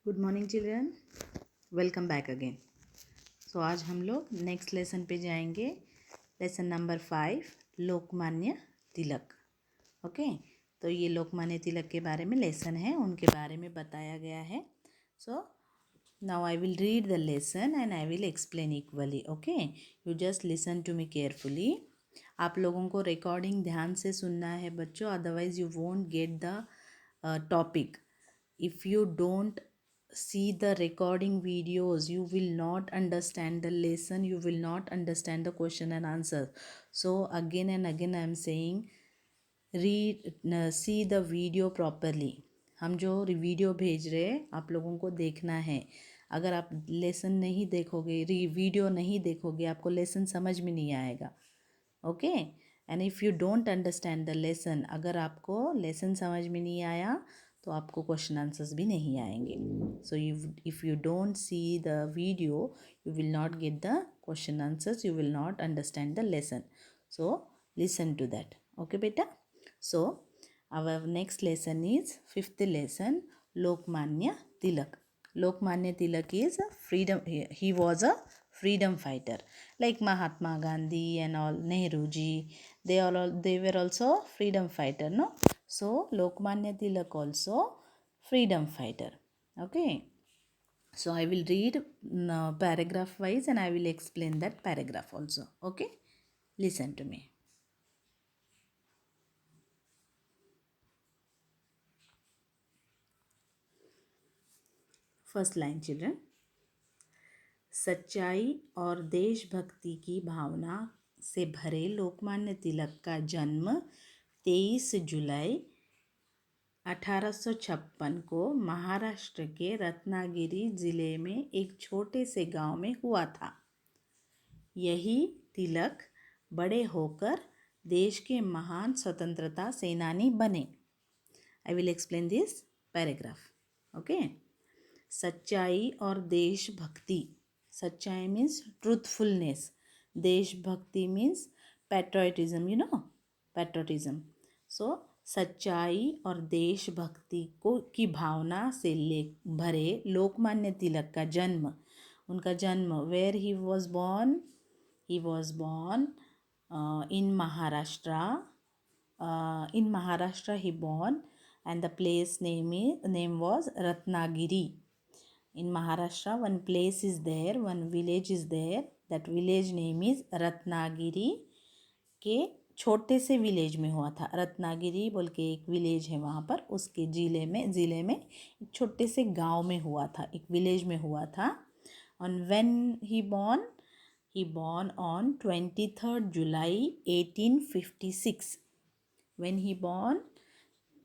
Good morning children, welcome back again. So आज हम लोग नेक्स्ट लेसन पे जाएंगे। Lesson number 5, Lokmanya Tilak. Okay, तो ये लोकमान्य तिलक के बारे में लेसन है, उनके बारे में बताया गया है। So now I will read the lesson and I will explain equally. Okay, you just listen to me carefully. आप लोगों को रिकॉर्डिंग ध्यान से सुनना है बच्चों, otherwise you won't get the topic. If you don't see the recording videos, you will not understand the lesson, you will not understand the question and answer. So again and again I am saying, see the video properly. हम जो video भेज रहे हैं आप लोगों को देखना है। अगर आप लेसन नहीं देखोगे, वीडियो नहीं देखोगे, आपको लेसन समझ में नहीं आएगा। Okay, and if you don't understand the lesson, अगर आपको लेसन समझ में नहीं आया तो आपको क्वेश्चन आंसर्स भी नहीं आएंगे। So if you don't see the video, you will not get the question answers, you will not understand the lesson. So listen to that. Okay बेटा, so our next lesson is 5th lesson, Lokmanya Tilak. Lokmanya Tilak is a freedom. He was a freedom fighter, like Mahatma Gandhi and all, Nehru ji. They were also freedom fighter, no? So Lokmanya Tilak also freedom fighter. Okay. So I will read paragraph wise and I will explain that paragraph also. Okay. Listen to me. First line, children. सच्चाई और देशभक्ति की भावना से भरे लोकमान्य तिलक का जन्म 23 जुलाई 1856 को महाराष्ट्र के रत्नागिरी जिले में एक छोटे से गांव में हुआ था। यही तिलक बड़े होकर देश के महान स्वतंत्रता सेनानी बने। I will explain this paragraph. Okay, सच्चाई और देशभक्ति। सच्चाई मीन्स ट्रूथफुलनेस, देशभक्ति means patriotism, you know, patriotism. So सच्चाई और देशभक्ति को की भावना से भरे लोकमान्य तिलक का जन्म, उनका जन्म, where he was born in Maharashtra, in Maharashtra he born, and the place name was Ratnagiri. In Maharashtra one place is there, one village is there, that village name is Ratnagiri. के छोटे से विलेज में हुआ था। रत्नागिरी बोल के एक village है वहाँ पर, उसके ज़िले में एक छोटे से गांव में हुआ था, एक विलेज में हुआ था। और when he born on 23rd July 1856. When he born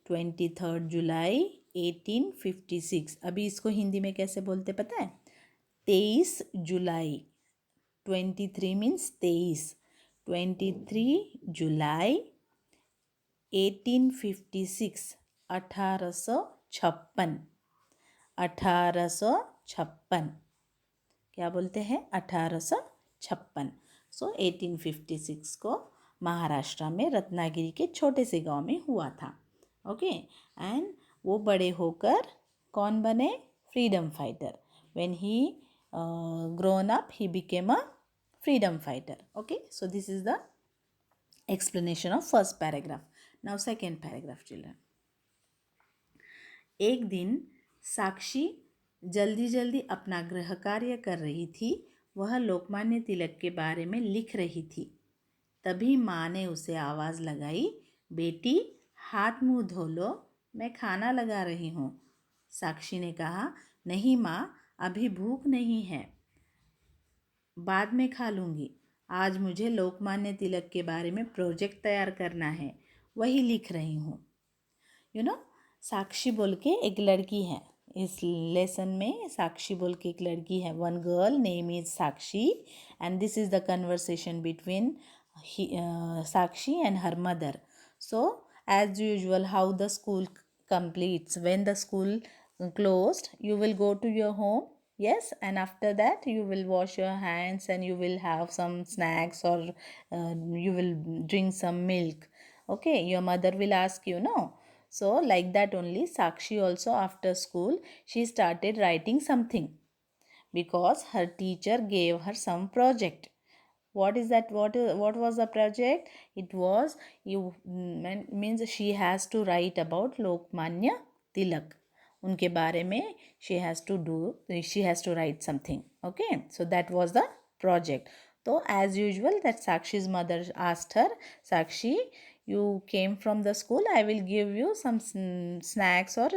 23rd July 1856. अभी इसको हिंदी में कैसे बोलते पता है? 23 जुलाई, 23 मीन्स 23, 23 जुलाई 1856, 1856, 1856, क्या बोलते हैं? 1856। सो 1856 को महाराष्ट्र में रत्नागिरी के छोटे से गांव में हुआ था। ओके, एंड वो बड़े होकर कौन बने? Freedom fighter. When he grown up he became a freedom fighter. Okay, so this is the explanation of first paragraph. Now second paragraph, children. एक दिन साक्षी जल्दी जल्दी अपना गृह कार्य कर रही थी। वह लोकमान्य तिलक के बारे में लिख रही थी। तभी माँ ने उसे आवाज़ लगाई, बेटी हाथ मुँह धो लो, मैं खाना लगा रही हूँ। साक्षी ने कहा, नहीं माँ, अभी भूख नहीं है, बाद में खा लूँगी। आज मुझे लोकमान्य तिलक के बारे में प्रोजेक्ट तैयार करना है, वही लिख रही हूँ। यू नो, साक्षी बोल के एक लड़की है। इस लेसन में साक्षी बोल के एक लड़की है। One girl name is Sakshi and this is the conversation between Sakshi and her mother. So as usual, how the school completes, when the school closed, you will go to your home. Yes, and after that you will wash your hands and you will have some snacks or you will drink some milk. Okay, your mother will ask you, no, So like that only Sakshi also after school she started writing something because her teacher gave her some project. What is that? What was the project? It was you means she has to write about Lokmanya Tilak. उनके बारे में she has to write something. Okay, so that was the project. So as usual that Sakshi's mother asked her, Sakshi, you came from the school, I will give you some snacks or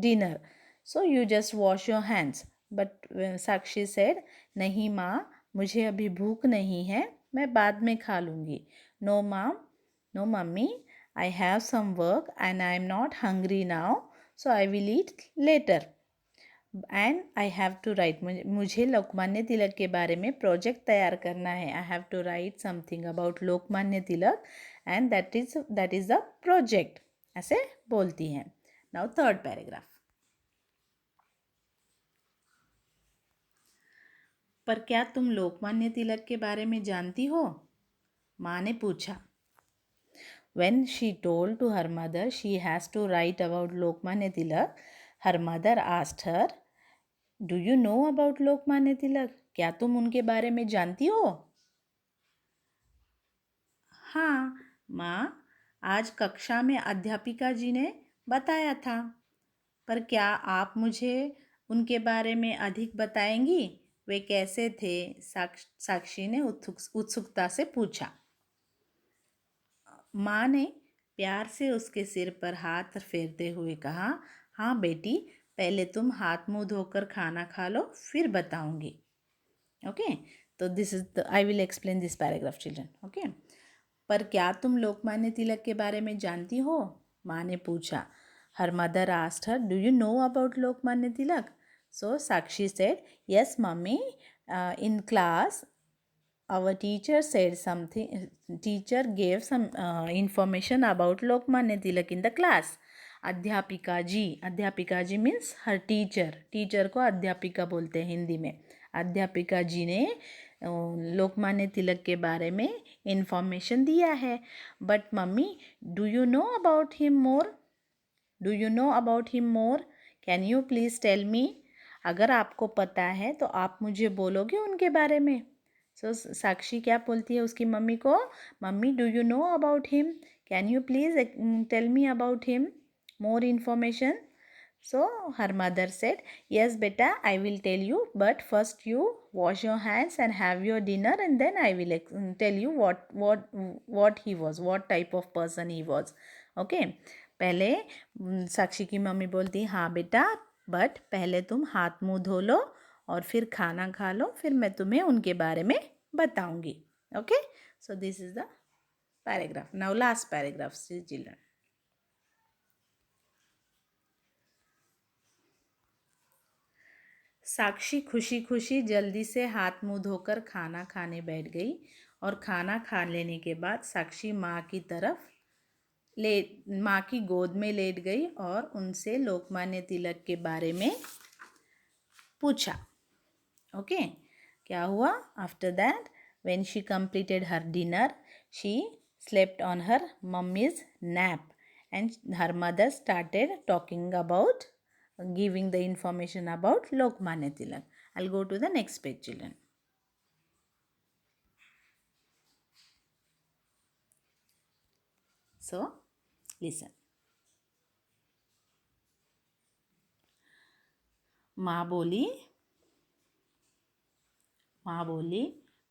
dinner, so you just wash your hands. But Sakshi said, नहीं माँ, मुझे अभी भूख नहीं है, मैं बाद में खा लूँगी. No mom, no mummy, I have some work and I am not hungry now, so I will eat later. And I have to write, मुझे लोकमान्य तिलक के बारे में प्रोजेक्ट तैयार करना है. I have to write something about Lokmanya Tilak and that is the project. ऐसे बोलती हैं. Now third paragraph. पर क्या तुम लोकमान्य तिलक के बारे में जानती हो? माँ ने पूछा. When she told to her mother she has to write about Lokmanya Tilak, her mother asked her, Do you know about Lokmanya Tilak? क्या तुम उनके बारे में जानती हो? हाँ माँ, आज कक्षा में अध्यापिका जी ने बताया था. पर क्या आप मुझे उनके बारे में अधिक बताएंगी? वे कैसे थे? साक्षी ने उत्सुकता से पूछा. माँ ने प्यार से उसके सिर पर हाथ फेरते हुए कहा, हाँ बेटी, पहले तुम हाथ मुंह धोकर खाना खा लो, फिर बताऊंगी. ओके, तो this is the I will explain this paragraph children. Okay. पर क्या तुम लोकमान्य तिलक के बारे में जानती हो? माँ ने पूछा. Her mother asked her, do you know about Lokmanya Tilak? So Sakshi said, yes mummy, in class our teacher gave some information about Lokmanya Tilak in the class. अध्यापिका जी मीन्स हर टीचर को अध्यापिका बोलते हैं हिंदी में. अध्यापिका जी ने लोकमान्य तिलक के बारे में इंफॉर्मेशन दिया है. But mummy, do you know about him more? Can you please tell me? अगर आपको पता है तो आप मुझे बोलोगे उनके बारे में. सो साक्षी क्या बोलती है उसकी मम्मी को? Mummy, do you know about him? Can you please tell me about him more information? So her mother said, yes beta, I will tell you, but first you wash your hands and have your dinner, and then I will tell you what he was, what type of person he was. Okay. पहले साक्षी की mummy बोलती, हाँ बेटा, but पहले तुम हाथ मुंह धो लो और फिर खाना खा लो, फिर मैं तुम्हें उनके बारे में बताऊंगी. Okay. So this is the paragraph. Now last paragraph children. Sakshi खुशी खुशी जल्दी से हाथ मुंह धोकर खाना खाने बैठ गई और खाना खा लेने के बाद साक्षी माँ की गोद में लेट गई और उनसे लोकमान्य तिलक के बारे में पूछा. ओके. क्या हुआ? After that when she completed her dinner she slept on her mummies nap and her mother started talking about giving the information about Lokmanya Tilak. I'll go to the next page, children. So, listen. माँ बोली,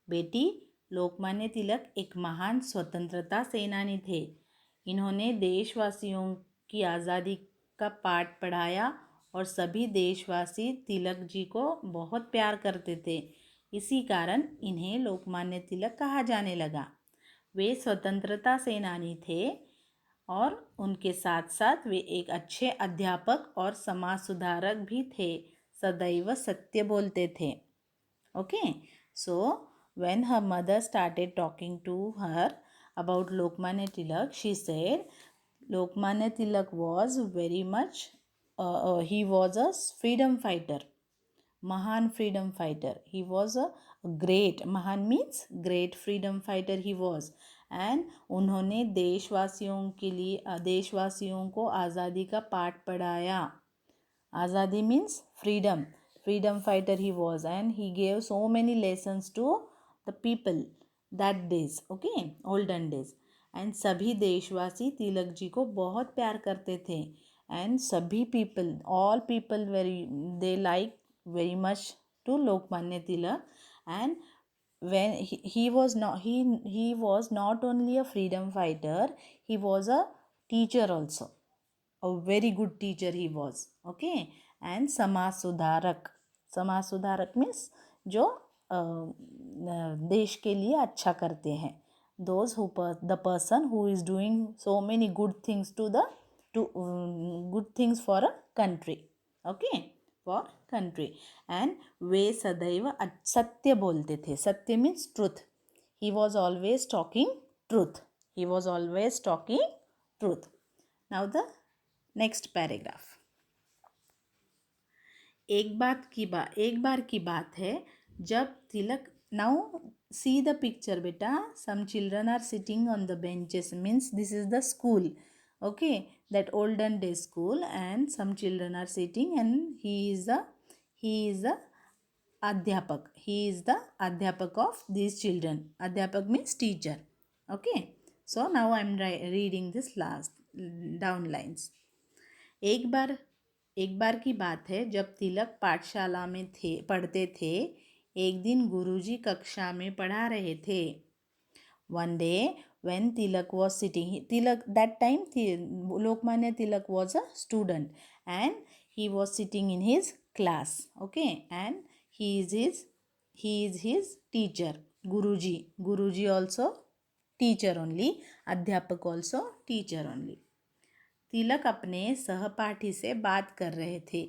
बेटी, लोकमान्य तिलक एक महान स्वतंत्रता सेनानी थे. इन्होंने देशवासियों की आज़ादी का पाठ पढ़ाया और सभी देशवासी तिलक जी को बहुत प्यार करते थे. इसी कारण इन्हें लोकमान्य तिलक कहा जाने लगा. वे स्वतंत्रता सेनानी थे और उनके साथ साथ वे एक अच्छे अध्यापक और समाज सुधारक भी थे. सदैव सत्य बोलते थे. Okay. So when her mother started talking to her about Lokmanya Tilak, she said Lokmanya Tilak was very much he was a freedom fighter, Mahan freedom fighter. He was a great, Mahan means great freedom fighter he was. And उन्होंने देशवासियों को आज़ादी का पाठ पढ़ाया. Azadi means freedom. Freedom fighter he was, and he gave so many lessons to the people that days. Okay, olden days. And सभी देशवासी तिलक जी को बहुत प्यार करते थे. And सभी people, all people they like very much to Lokmanya Tilak. And when he was not only a freedom fighter, he was a teacher also. A very good teacher he was. Okay. And समाज सुधारक means जो देश के लिए अच्छा करते हैं. those who the person who is doing so many good things good things for a country. Okay, for country. And वे सदैव सत्य बोलते थे. सत्य means truth. He was always talking truth. Now the next paragraph. एक बार की बात है जब Tilak. Now see the picture बेटा. Some children are sitting on the benches means this is the school. Okay, that olden day school. And some children are sitting and he is the अध्यापक. He is the अध्यापक of these children. अध्यापक means teacher. Okay, so now I am reading this last down lines. एक बार की बात है जब तिलक पाठशाला में पढ़ते थे. एक दिन गुरुजी कक्षा में पढ़ा रहे थे. One day when Tilak was sitting, that time Lokmanya Tilak was a student and he was sitting in his class. Okay, and he is his teacher. Guruji also teacher only. Adhyapak also teacher only. तिलक अपने सहपाठी से बात कर रहे थे.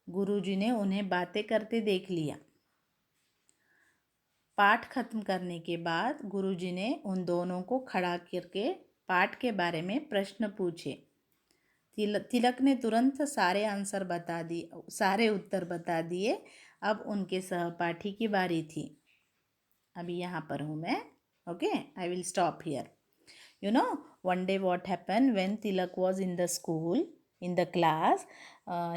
गुरुजी ने उन्हें बातें करते देख लिया. पाठ खत्म करने के बाद गुरुजी ने उन दोनों को खड़ा करके पाठ के बारे में प्रश्न पूछे. तिलक ने तुरंत सारे उत्तर बता दिए. अब उनके सहपाठी की बारी थी. अभी यहाँ पर हूँ मैं. Okay, I will stop here. You know, one day what happened when Tilak was in the school, in the class,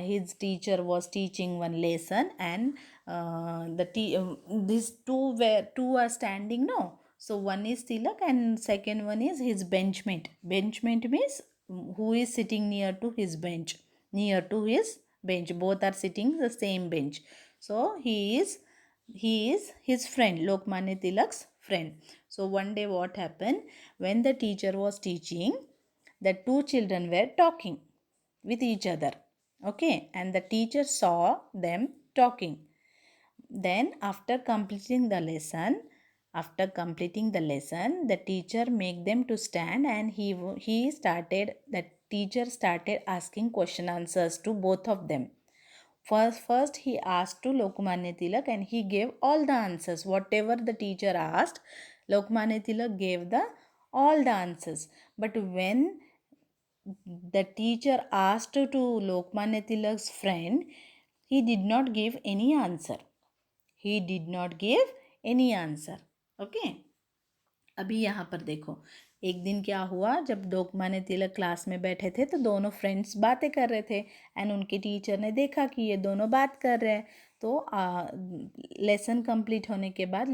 his teacher was teaching one lesson and these two are standing, no? So one is Tilak and second one is his benchmate. Benchmate means who is sitting near to his bench. Both are sitting the same bench. So he is his friend, Lokmanya Tilak's friend. So one day what happened, when the teacher was teaching, the two children were talking with each other. Okay, and the teacher saw them talking. Then after completing the lesson, the teacher made them to stand and the teacher started asking question answers to both of them. First he asked to Lokmanya Tilak and he gave all the answers. Whatever the teacher asked, Lokmanya Tilak gave all the answers. But when the teacher asked to Lokmanya Tilak's friend, he did not give any answer. Okay. अभी यहाँ पर देखो, एक दिन क्या हुआ, जब Lokmanya Tilak class में बैठे थे तो दोनों फ्रेंड्स बातें कर रहे थे एंड उनके टीचर ने देखा कि ये दोनों बात कर रहे हैं. तो लेसन कंप्लीट होने के बाद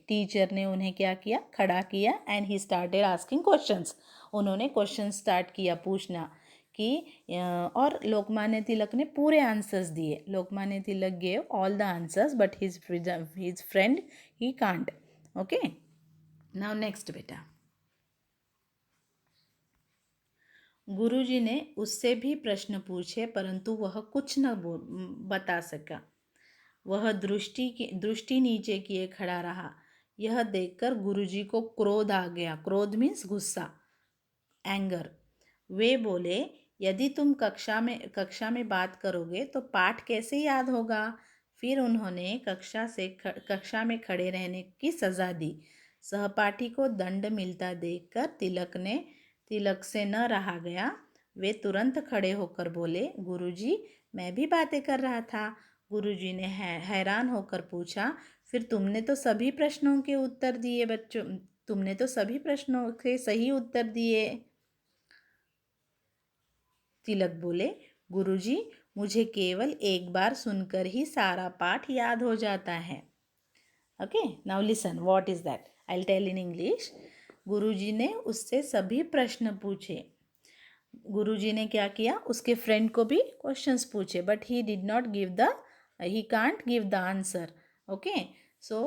टीचर ने उन्हें क्या किया, खड़ा किया and he started asking questions. उन्होंने क्वेश्चन स्टार्ट किया पूछना कि और लोकमान्य तिलक ने पूरे आंसर्स दिए. Lokmanya Tilak gave all the answers but his friend he can't. Okay, now next बेटा. गुरुजी ने उससे भी प्रश्न पूछे परंतु वह कुछ न बता सका. वह दृष्टि नीचे किए खड़ा रहा. यह देखकर गुरुजी को क्रोध आ गया. क्रोध मीन्स गुस्सा, एंगर. वे बोले, यदि तुम कक्षा में बात करोगे तो पाठ कैसे याद होगा. फिर उन्होंने कक्षा में खड़े रहने की सज़ा दी. सहपाठी को दंड मिलता देखकर तिलक से न रहा गया. वे तुरंत खड़े होकर बोले, गुरुजी मैं भी बातें कर रहा था. गुरुजी ने हैरान होकर पूछा, फिर तुमने तो सभी प्रश्नों के उत्तर दिए बच्चों. तुमने तो सभी प्रश्नों के सही उत्तर दिए। तिलक बोले, गुरुजी, मुझे केवल एक बार सुनकर ही सारा पाठ याद हो जाता है। Okay, now listen, what is that? I will tell in English. गुरुजी ने उससे सभी प्रश्न पूछे। गुरुजी ने क्या किया, उसके फ्रेंड को भी क्वेश्चंस पूछे, but he did not give the, he can't give the answer. Okay, so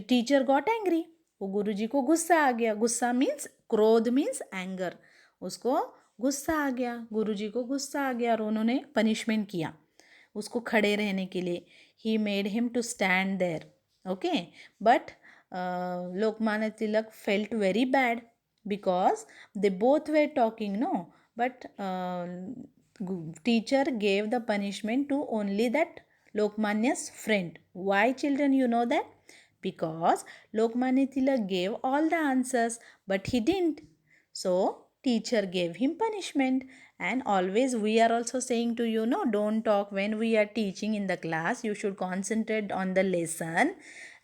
teacher got angry. वो गुरुजी को गुस्सा आ गया। गुस्सा मीन्स, क्रोध मीन्स एंगर। उसको गुस्सा आ गया, गुरुजी को गुस्सा आ गया और उन्होंने पनिशमेंट किया उसको खड़े रहने के लिए। He made him to stand there. Okay, but Lokmanya Tilak felt very bad because they both were talking, no, but teacher gave the punishment to only that Lokmanya's friend. Why, children, you know that? Because Lokmanya Tilak gave all the answers but he didn't, so teacher gave him punishment. And always we are also saying to you, no, don't talk when we are teaching in the class. You should concentrate on the lesson,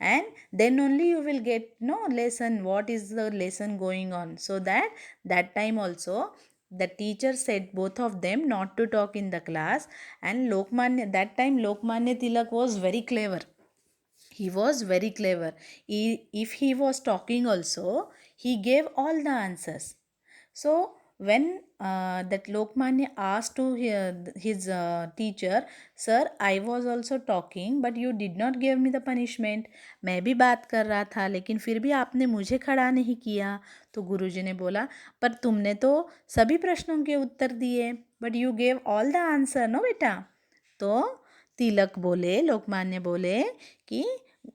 and then only you will get no lesson, what is the lesson going on. So that time also the teacher said both of them not to talk in the class. And Lokmanya, that time Lokmanya Tilak was very clever. He was very clever. If he was talking also, he gave all the answers. So when that Lokmanya asked to his teacher, sir, I was also talking but you did not give me the punishment. मैं भी बात कर रहा था लेकिन फिर भी आपने मुझे खड़ा नहीं किया। तो गुरुजी ने बोला, पर तुमने तो सभी प्रश्नों के उत्तर दिए, but you gave all the answer, no बेटा। तो तिलक बोले, लोकमान्य बोले कि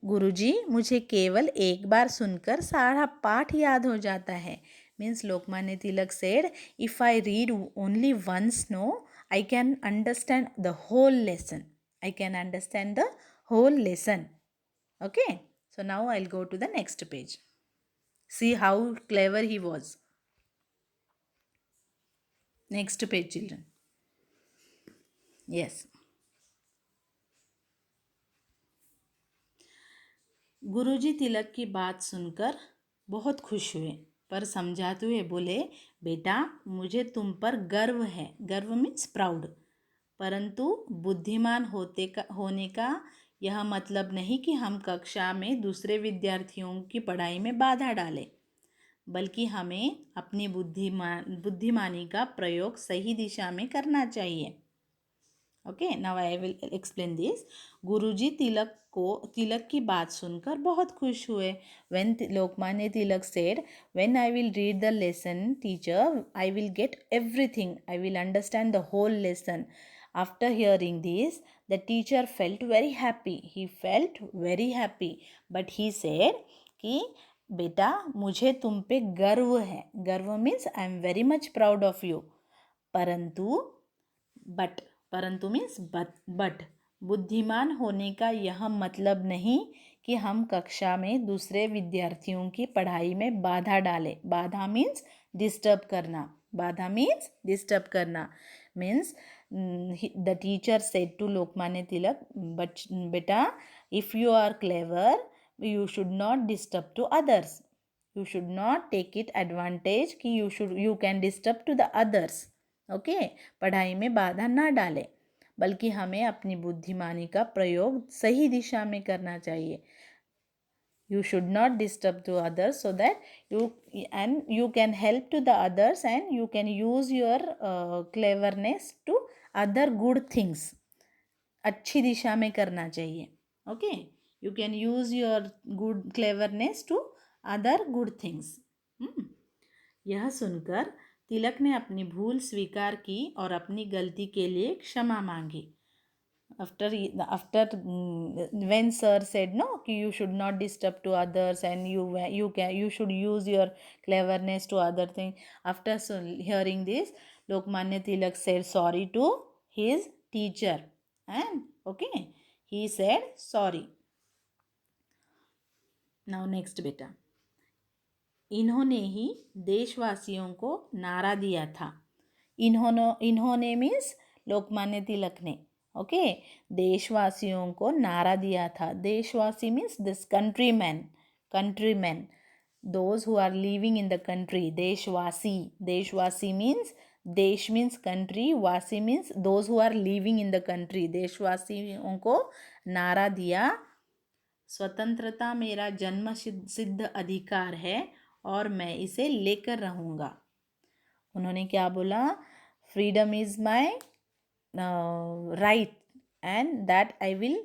गुरुजी, मुझे केवल एक बार सुनकर सारा पाठ याद हो जाता है। Means Lokmanya Tilak said, if I read only once, no, I can understand the whole lesson. I can understand the whole lesson. Okay, so now I'll go to the next page. See how clever he was. Next page, children. Yes. गुरुजी तिलक की बात सुनकर बहुत खुश हुए, पर समझाते हुए बोले, बेटा, मुझे तुम पर गर्व है। गर्व मीन्स प्राउड। परंतु बुद्धिमान होने का यह मतलब नहीं कि हम कक्षा में दूसरे विद्यार्थियों की पढ़ाई में बाधा डालें, बल्कि हमें अपनी बुद्धिमानी का प्रयोग सही दिशा में करना चाहिए। Okay, now I will explain this. गुरुजी तिलक की बात सुनकर बहुत खुश हुए। When Lokmanya Tilak said, when I will read the lesson teacher, I will get everything, I will understand the whole lesson. After hearing this the teacher felt very happy. He felt very happy, but he said कि बेटा, मुझे तुम पे गर्व है। गर्व means I am very much proud of you. परंतु परंतु मीन्स बट बुद्धिमान होने का यह मतलब नहीं कि हम कक्षा में दूसरे विद्यार्थियों की पढ़ाई में बाधा डालें। बाधा मीन्स डिस्टर्ब करना। बाधा मीन्स डिस्टर्ब करना। Means the teacher said to Lokmanya Tilak, but बेटा, if you are clever, you should not disturb to others. You should not take it advantage कि you can disturb to the others. Okay, पढ़ाई में बाधा ना डालें, बल्कि हमें अपनी बुद्धिमानी का प्रयोग सही दिशा में करना चाहिए। You should not disturb to others so that you can help to the others and you can use your cleverness to other good things. अच्छी दिशा में करना चाहिए। Okay, you can use your good cleverness to other good things. यह सुनकर तिलक ने अपनी भूल स्वीकार की और अपनी गलती के लिए क्षमा मांगी। after when sir said no कि you should not disturb to others and you should use your cleverness to other thing, after hearing this, Lokmanya Tilak said sorry to his teacher, and okay, he said sorry. Now next बेटा, इन्होंने ही देशवासियों को नारा दिया था। इन्होंने means Lokmanya Tilak ने। Okay, देशवासियों को नारा दिया था। देशवासी means this country man. countrymen, those who are living in the country. Deshwasi. Deshwasi means, देश means country, वासी means those who are living in the country. देशवासियों को नारा दिया, स्वतंत्रता मेरा जन्म सिद्ध अधिकार है और मैं इसे लेकर रहूँगा. उन्होंने क्या बोला? Freedom is my right, and that I will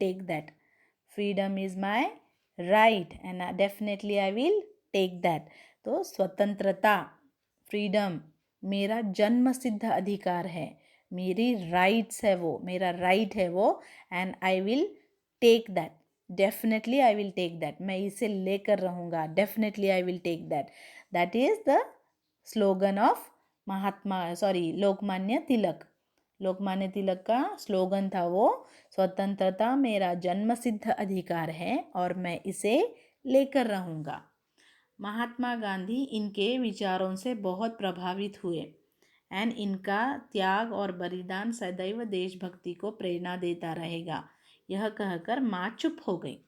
take that. Freedom is my right and definitely I will take that. तो स्वतंत्रता, फ्रीडम मेरा जन्म सिद्ध अधिकार है, मेरी राइट्स है वो, मेरा राइट है वो, and I will take that. Definitely I will take that. मैं इसे लेकर रहूँगा. Definitely I will take that. That is the slogan of Lokmanya Tilak. लोकमान्य तिलक का स्लोगन था वो, स्वतंत्रता मेरा जन्म सिद्ध अधिकार है और मैं इसे लेकर रहूँगा. महात्मा गांधी इनके विचारों से बहुत प्रभावित हुए एंड इनका त्याग और बलिदान सदैव देशभक्ति को प्रेरणा देता रहेगा. यह कहकर माँ चुप हो गई.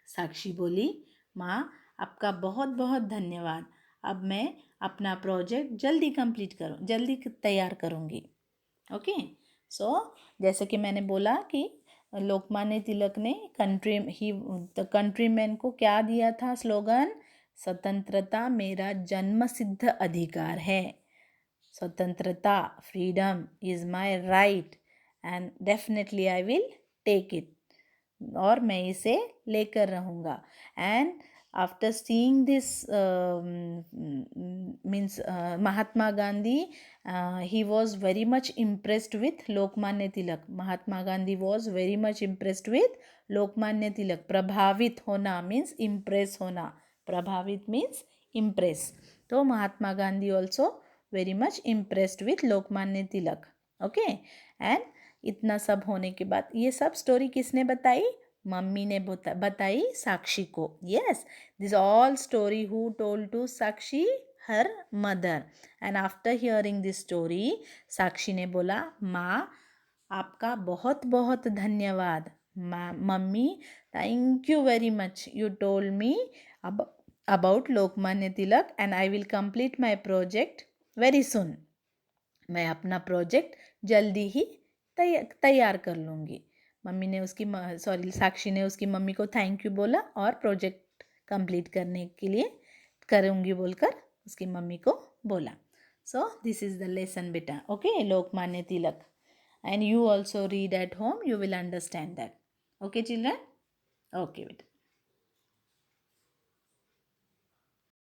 साक्षी बोली, माँ आपका बहुत बहुत धन्यवाद. अब मैं अपना प्रोजेक्ट जल्दी तैयार करूँगी. ओके. सो जैसे कि मैंने बोला कि लोकमान्य तिलक ने कंट्रीमैन को क्या दिया था स्लोगन? स्वतंत्रता मेरा जन्म सिद्ध अधिकार है. स्वतंत्रता, freedom is my right and definitely I will take it. और मैं इसे लेकर रहूँगा. And after seeing this means Mahatma Gandhi, he was very much impressed with Lokmanya Tilak. Mahatma Gandhi was very much impressed with Lokmanya Tilak. प्रभावित होना means impress होना. प्रभावित means impress. तो Mahatma Gandhi also very much impressed with Lokmanya Tilak. Okay. And इतना सब होने के बाद ये सब स्टोरी किसने बताई? मम्मी ने बताई साक्षी को. Yes, this all story who told to Sakshi? Her mother. And after hearing this story, Sakshi ने बोला, माँ आपका बहुत बहुत धन्यवाद. Mummy thank you very much. You told me about Lokmanya Tilak and I will complete my project very soon. मैं अपना project जल्दी ही तैयार कर लूँगी. मम्मी ने साक्षी ने उसकी मम्मी को थैंक यू बोला और प्रोजेक्ट कंप्लीट करने के लिए करूँगी बोलकर उसकी मम्मी को बोला. So this is the lesson बेटा. Okay. Lokmanya Tilak. And you also read at home, you will understand that. Okay children? Okay beta.